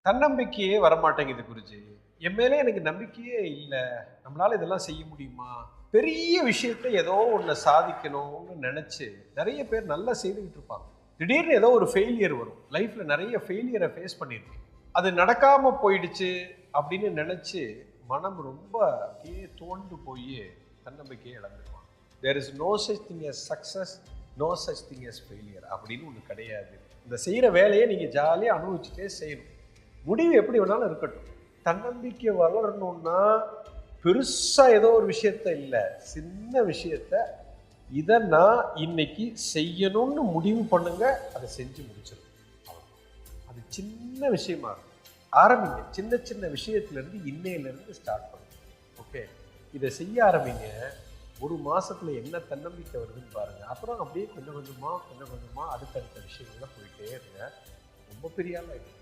தன்னம்பிக்கையே வரமாட்டேங்குது குருஜி. என் மேலே எனக்கு நம்பிக்கையே இல்ல. நம்மளால இதெல்லாம் செய்ய முடியுமா? பெரிய விஷயத்த ஏதோ ஒண்ண சாதிக்கணும்னு நெனச்சு, நெறைய பேர் நல்லா செய்துகிட்டு இருப்பாங்க. திடீர்னு ஏதோ ஒரு ஃபெயிலியர் வரும். லைஃப்ல நெறைய ஃபெயிலியர ஃபேஸ் பண்ணியிருப்பீங்க. அது நடக்காம போயிடுச்சு அப்படின்னு நெனச்சு, மனம் ரொம்ப அப்படியே துவண்டு போயி தன்னம்பிக்கையே இழந்துருவாங்க. There is no such thing as success, no such thing as failure அப்படின்னு ஒண்ணு கிடையாது. இந்த செய்யற வேலைய நீங்க ஜாலியா அனுபவிச்சுட்டே செய்யணும். முடிவு எப்படி வேணாலும் இருக்கட்டும். தன்னம்பிக்கை வளரணும்னா பெருசா ஏதோ ஒரு விஷயத்த இல்ல, சின்ன விஷயத்த இதை நான் இன்னைக்கு செய்யணும்னு முடிவு பண்ணுங்க, அதை செஞ்சு முடிச்சிடும். அது சின்ன விஷயமா இருக்கும். ஆரம்பிங்க, சின்ன சின்ன விஷயத்துல இருந்து இன்னையில இருந்து ஸ்டார்ட் பண்ணுங்க. ஓகே, இதை செய்ய ஆரம்பிங்க. ஒரு மாசத்துல என்ன தன்னம்பிக்கை வருதுன்னு பாருங்க. அப்புறம் அப்படியே கொஞ்சம் கொஞ்சமா அடுத்தடுத்த விஷயங்கள்ல போயிட்டே இருங்க. ரொம்ப பெரிய ஆள் ஆயிடுங்க.